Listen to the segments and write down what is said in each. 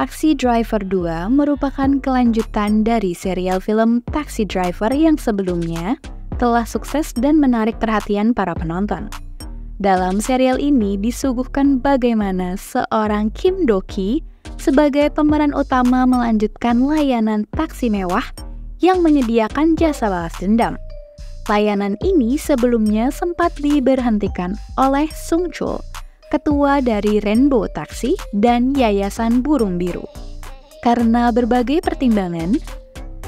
Taxi Driver 2 merupakan kelanjutan dari serial film Taxi Driver yang sebelumnya telah sukses dan menarik perhatian para penonton. Dalam serial ini disuguhkan bagaimana seorang Kim Do-ki sebagai pemeran utama melanjutkan layanan taksi mewah yang menyediakan jasa balas dendam. Layanan ini sebelumnya sempat diberhentikan oleh Sung Chul, ketua dari Rainbow Taxi dan Yayasan Burung Biru. Karena berbagai pertimbangan,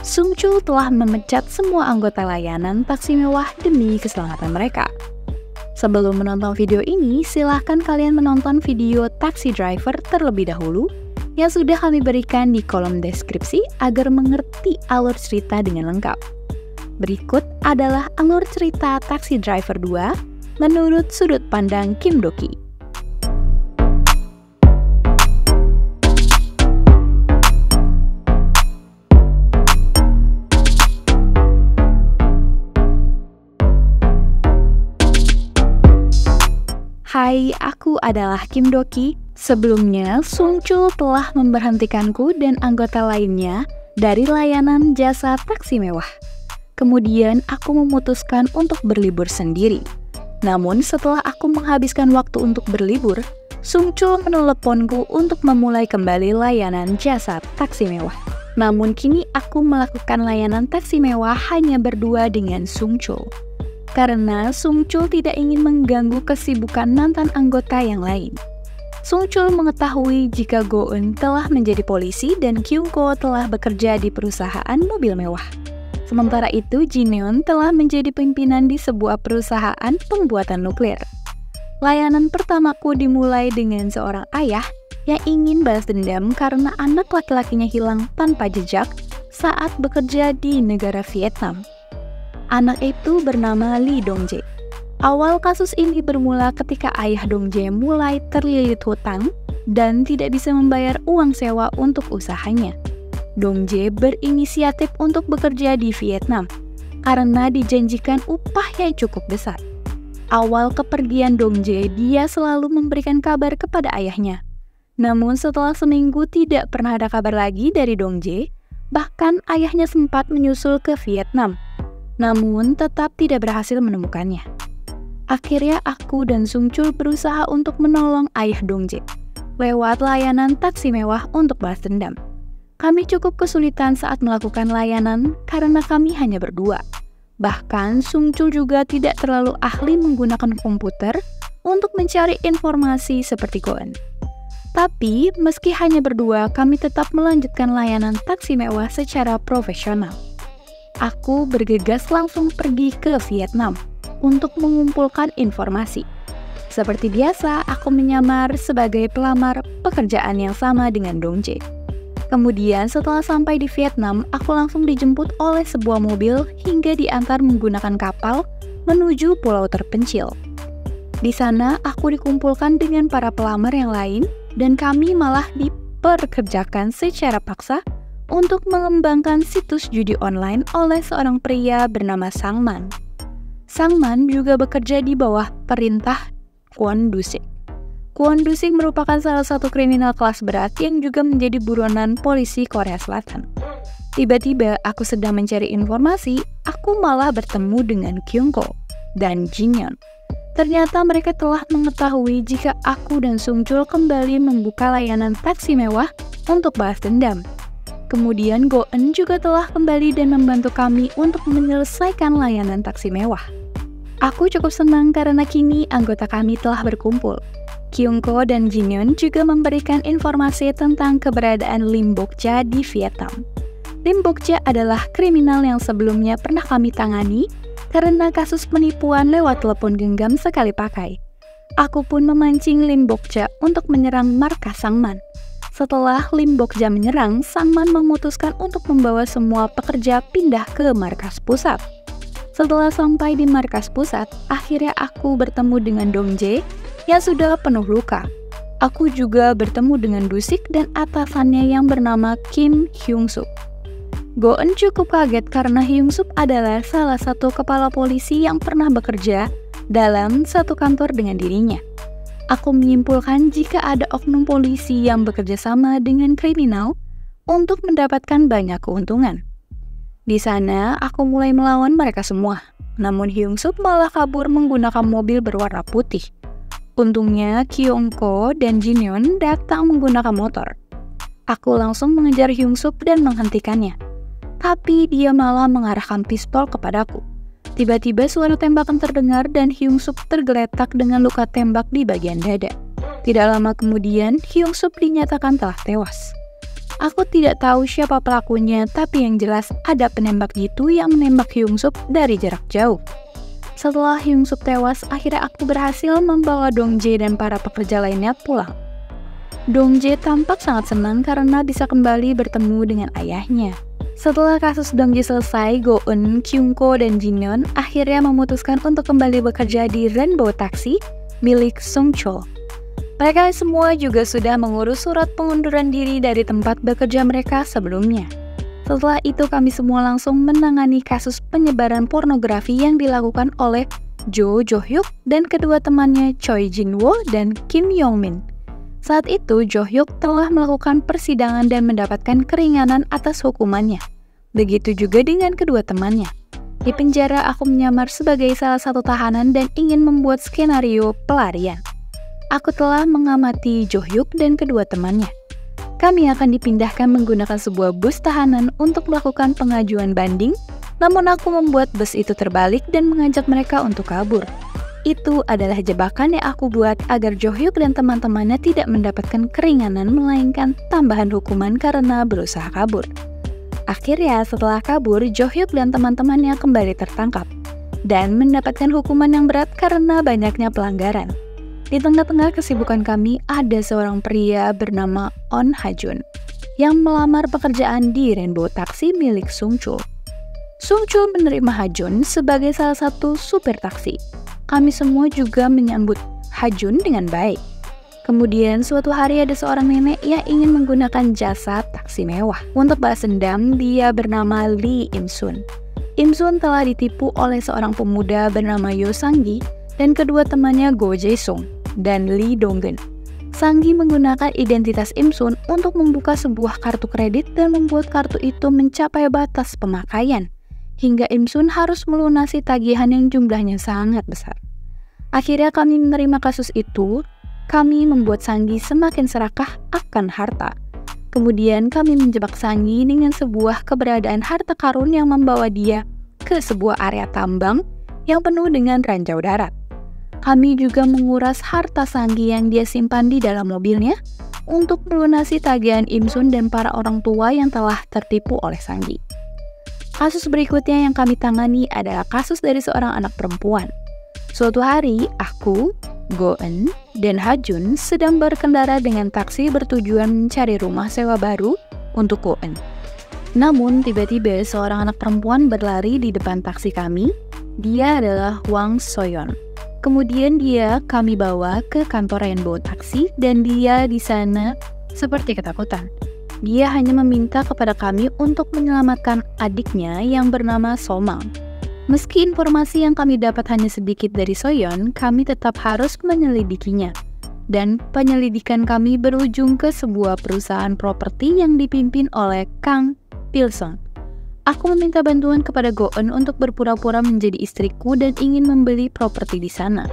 Sung Chul telah memecat semua anggota layanan taksi mewah demi keselamatan mereka. Sebelum menonton video ini, silahkan kalian menonton video Taxi Driver terlebih dahulu yang sudah kami berikan di kolom deskripsi agar mengerti alur cerita dengan lengkap. Berikut adalah alur cerita Taxi Driver 2 menurut sudut pandang Kim Do-ki. Hai, aku adalah Kim Do-ki. Sebelumnya, Sung Chul telah memberhentikanku dan anggota lainnya dari layanan jasa taksi mewah. Kemudian, aku memutuskan untuk berlibur sendiri. Namun, setelah aku menghabiskan waktu untuk berlibur, Sung Chul meneleponku untuk memulai kembali layanan jasa taksi mewah. Namun, kini aku melakukan layanan taksi mewah hanya berdua dengan Sung Chul. Karena Sung Chul tidak ingin mengganggu kesibukan mantan anggota yang lain. Sung Chul mengetahui jika Go-eun telah menjadi polisi dan Kyung-ko telah bekerja di perusahaan mobil mewah. Sementara itu, Jineon telah menjadi pimpinan di sebuah perusahaan pembuatan nuklir. Layanan pertamaku dimulai dengan seorang ayah yang ingin balas dendam karena anak laki-lakinya hilang tanpa jejak saat bekerja di negara Vietnam. Anak itu bernama Lee Dong-jae. Awal kasus ini bermula ketika ayah Dong-jae mulai terlilit hutang dan tidak bisa membayar uang sewa untuk usahanya. Dong-jae berinisiatif untuk bekerja di Vietnam karena dijanjikan upah yang cukup besar. Awal kepergian Dong-jae, dia selalu memberikan kabar kepada ayahnya. Namun setelah seminggu tidak pernah ada kabar lagi dari Dong-jae, bahkan ayahnya sempat menyusul ke Vietnam. Namun tetap tidak berhasil menemukannya. Akhirnya aku dan Sung Chul berusaha untuk menolong ayah Dong-jae lewat layanan taksi mewah untuk balas dendam. Kami cukup kesulitan saat melakukan layanan karena kami hanya berdua. Bahkan Sung Chul juga tidak terlalu ahli menggunakan komputer untuk mencari informasi seperti Go-eun. Tapi meski hanya berdua, kami tetap melanjutkan layanan taksi mewah secara profesional. Aku bergegas langsung pergi ke Vietnam untuk mengumpulkan informasi. Seperti biasa, aku menyamar sebagai pelamar pekerjaan yang sama dengan Dong-jae. Kemudian setelah sampai di Vietnam, aku langsung dijemput oleh sebuah mobil hingga diantar menggunakan kapal menuju pulau terpencil. Di sana, aku dikumpulkan dengan para pelamar yang lain dan kami malah diperkerjakan secara paksa untuk mengembangkan situs judi online oleh seorang pria bernama Sang-man. Sang-man juga bekerja di bawah perintah Kwon Do-sik. Kwon Do-sik merupakan salah satu kriminal kelas berat yang juga menjadi buronan polisi Korea Selatan. Tiba-tiba aku sedang mencari informasi, aku malah bertemu dengan Kyung-ko dan Jineon. Ternyata mereka telah mengetahui jika aku dan Sung Chul kembali membuka layanan taksi mewah untuk balas dendam. Kemudian Go-eun juga telah kembali dan membantu kami untuk menyelesaikan layanan taksi mewah. Aku cukup senang karena kini anggota kami telah berkumpul. Kyung-ko dan Jineon juga memberikan informasi tentang keberadaan Lim Bok-ja di Vietnam. Lim Bok-ja adalah kriminal yang sebelumnya pernah kami tangani karena kasus penipuan lewat telepon genggam sekali pakai. Aku pun memancing Lim Bok-ja untuk menyerang markas Sang-man. Setelah Lim Bok-ja menyerang, Sang-man memutuskan untuk membawa semua pekerja pindah ke markas pusat. Setelah sampai di markas pusat, akhirnya aku bertemu dengan Dong-jae yang sudah penuh luka. Aku juga bertemu dengan Do-sik dan atasannya yang bernama Kim Hyung-suk. Go-eun cukup kaget karena Hyung-suk adalah salah satu kepala polisi yang pernah bekerja dalam satu kantor dengan dirinya. Aku menyimpulkan jika ada oknum polisi yang bekerja sama dengan kriminal untuk mendapatkan banyak keuntungan. Di sana, aku mulai melawan mereka semua. Namun Hyung Suk malah kabur menggunakan mobil berwarna putih. Untungnya Kyung Ko dan Jin Yeon datang menggunakan motor. Aku langsung mengejar Hyung Suk dan menghentikannya. Tapi dia malah mengarahkan pistol kepadaku. Tiba-tiba suara tembakan terdengar dan Hyung Suk tergeletak dengan luka tembak di bagian dada. Tidak lama kemudian, Hyung Suk dinyatakan telah tewas. Aku tidak tahu siapa pelakunya, tapi yang jelas ada penembak jitu yang menembak Hyung Suk dari jarak jauh. Setelah Hyung Suk tewas, akhirnya aku berhasil membawa Dong Jae dan para pekerja lainnya pulang. Dong Jae tampak sangat senang karena bisa kembali bertemu dengan ayahnya. Setelah kasus Dong Jae selesai, Go Eun, Kyung Ko, dan Jin Yeon akhirnya memutuskan untuk kembali bekerja di Rainbow Taxi milik Sung Chul. Mereka semua juga sudah mengurus surat pengunduran diri dari tempat bekerja mereka sebelumnya. Setelah itu kami semua langsung menangani kasus penyebaran pornografi yang dilakukan oleh Jo Jo Hyuk dan kedua temannya Choi Jin Woo dan Kim Yong Min. Saat itu, Jo Hyuk telah melakukan persidangan dan mendapatkan keringanan atas hukumannya. Begitu juga dengan kedua temannya. Di penjara, aku menyamar sebagai salah satu tahanan dan ingin membuat skenario pelarian. Aku telah mengamati Jo Hyuk dan kedua temannya. Kami akan dipindahkan menggunakan sebuah bus tahanan untuk melakukan pengajuan banding, namun aku membuat bus itu terbalik dan mengajak mereka untuk kabur. Itu adalah jebakan yang aku buat agar Jo Hyuk dan teman-temannya tidak mendapatkan keringanan melainkan tambahan hukuman karena berusaha kabur. Akhirnya setelah kabur, Jo Hyuk dan teman-temannya kembali tertangkap dan mendapatkan hukuman yang berat karena banyaknya pelanggaran. Di tengah-tengah kesibukan kami, ada seorang pria bernama On Ha Jun yang melamar pekerjaan di Rainbow Taxi milik Sung Chul. Sung Chul menerima Ha Jun sebagai salah satu supir taksi. Kami semua juga menyambut Ha Jun dengan baik. Kemudian suatu hari ada seorang nenek yang ingin menggunakan jasa taksi mewah. Untuk balas dendam, dia bernama Lee Im Sun. Im Sun telah ditipu oleh seorang pemuda bernama Yo Sang-gi dan kedua temannya Go Jae Sung dan Lee Dong-geun. Sang-gi menggunakan identitas Im Sun untuk membuka sebuah kartu kredit dan membuat kartu itu mencapai batas pemakaian, hingga Im Sun harus melunasi tagihan yang jumlahnya sangat besar. Akhirnya kami menerima kasus itu. Kami membuat Sang-gi semakin serakah akan harta. Kemudian kami menjebak Sang-gi dengan sebuah keberadaan harta karun yang membawa dia ke sebuah area tambang yang penuh dengan ranjau darat. Kami juga menguras harta Sang-gi yang dia simpan di dalam mobilnya untuk melunasi tagihan Im Sun dan para orang tua yang telah tertipu oleh Sang-gi. Kasus berikutnya yang kami tangani adalah kasus dari seorang anak perempuan. Suatu hari, aku, Go Eun, dan Ha Jun sedang berkendara dengan taksi bertujuan mencari rumah sewa baru untuk Go Eun. Namun, tiba-tiba seorang anak perempuan berlari di depan taksi kami. Dia adalah Hwang Soyeon. Kemudian kami bawa ke kantor Rainbow Taxi dan dia di sana seperti ketakutan. Dia hanya meminta kepada kami untuk menyelamatkan adiknya yang bernama Somang. Meski informasi yang kami dapat hanya sedikit dari Soyeon, kami tetap harus menyelidikinya. Dan penyelidikan kami berujung ke sebuah perusahaan properti yang dipimpin oleh Kang Pil-sung. Aku meminta bantuan kepada Go Eun untuk berpura-pura menjadi istriku dan ingin membeli properti di sana.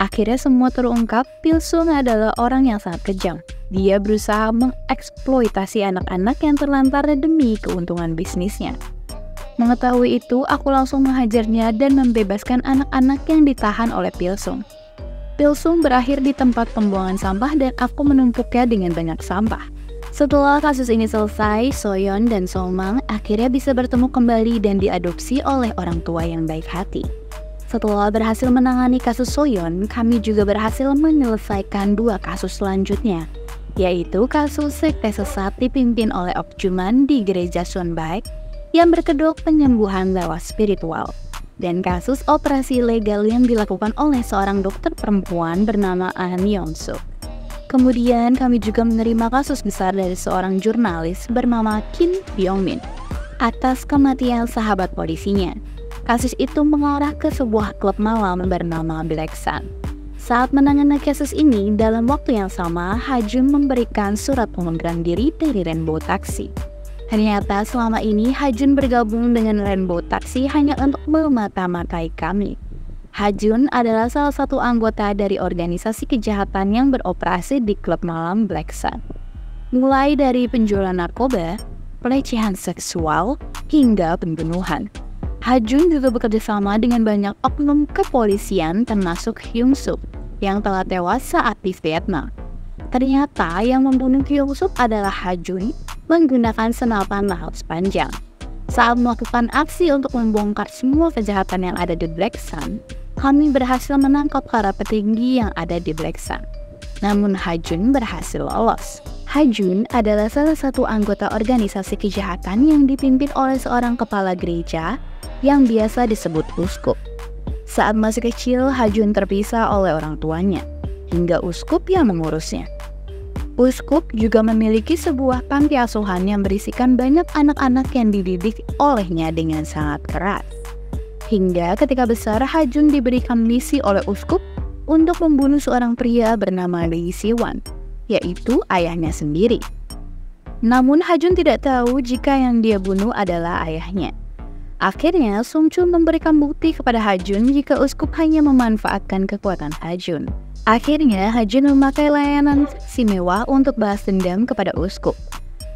Akhirnya semua terungkap, Pil-sung adalah orang yang sangat kejam. Dia berusaha mengeksploitasi anak-anak yang terlantar demi keuntungan bisnisnya. Mengetahui itu, aku langsung menghajarnya dan membebaskan anak-anak yang ditahan oleh Pil-sung. Pil-sung berakhir di tempat pembuangan sampah dan aku menumpuknya dengan banyak sampah. Setelah kasus ini selesai, Soyeon dan Somang akhirnya bisa bertemu kembali dan diadopsi oleh orang tua yang baik hati. Setelah berhasil menangani kasus Soyeon, kami juga berhasil menyelesaikan 2 kasus selanjutnya, yaitu kasus sekte sesat dipimpin oleh Ok Juman di gereja Sunbaek yang berkedok penyembuhan lewat spiritual, dan kasus operasi ilegal yang dilakukan oleh seorang dokter perempuan bernama Ahn Yeon-suk. Kemudian kami juga menerima kasus besar dari seorang jurnalis bernama Kim Byung-min atas kematian sahabat polisinya. Kasus itu mengarah ke sebuah klub malam bernama Black Sun. Saat menangani kasus ini, dalam waktu yang sama, Ha-jun memberikan surat pengunduran diri dari Rainbow Taxi. Ternyata selama ini Ha-jun bergabung dengan Rainbow Taxi hanya untuk memata-matai kami. Ha-jun adalah salah satu anggota dari organisasi kejahatan yang beroperasi di klub malam Black Sun. Mulai dari penjualan narkoba, pelecehan seksual, hingga pembunuhan. Ha-jun juga bekerja sama dengan banyak oknum kepolisian termasuk Hyung Suk yang telah tewas saat di Vietnam. Ternyata yang membunuh Hyung Suk adalah Ha-jun menggunakan senapan laras panjang. Saat melakukan aksi untuk membongkar semua kejahatan yang ada di Black Sun, kami berhasil menangkap para petinggi yang ada di Black Sun. Namun Ha-jun berhasil lolos. Ha-jun adalah salah satu anggota organisasi kejahatan yang dipimpin oleh seorang kepala gereja yang biasa disebut uskup. Saat masih kecil, Ha-jun terpisah oleh orang tuanya, hingga uskup yang mengurusnya. Uskup juga memiliki sebuah panti asuhan yang berisikan banyak anak-anak yang dididik olehnya dengan sangat keras. Hingga ketika besar, Ha-jun diberikan misi oleh uskup untuk membunuh seorang pria bernama Lee Si-won, yaitu ayahnya sendiri. Namun Ha-jun tidak tahu jika yang dia bunuh adalah ayahnya. Akhirnya, Sung Chul memberikan bukti kepada Ha-jun jika uskup hanya memanfaatkan kekuatan Ha-jun. Akhirnya, Ha-jun memakai layanan taksi mewah untuk balas dendam kepada uskup.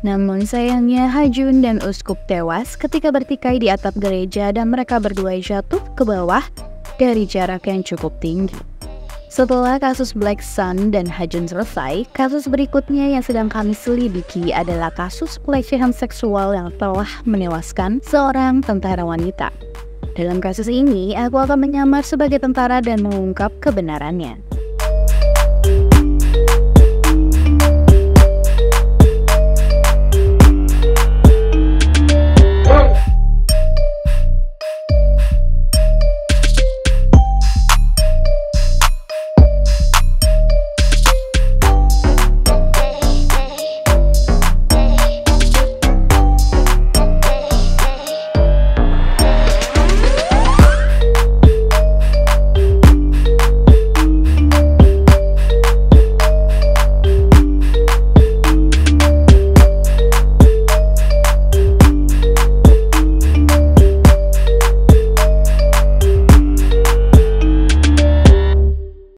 Namun sayangnya, Ha-jun dan uskup tewas ketika bertikai di atap gereja dan mereka berdua jatuh ke bawah dari jarak yang cukup tinggi. Setelah kasus Black Sun dan Ha-jun selesai, kasus berikutnya yang sedang kami selidiki adalah kasus pelecehan seksual yang telah menewaskan seorang tentara wanita. Dalam kasus ini, aku akan menyamar sebagai tentara dan mengungkap kebenarannya.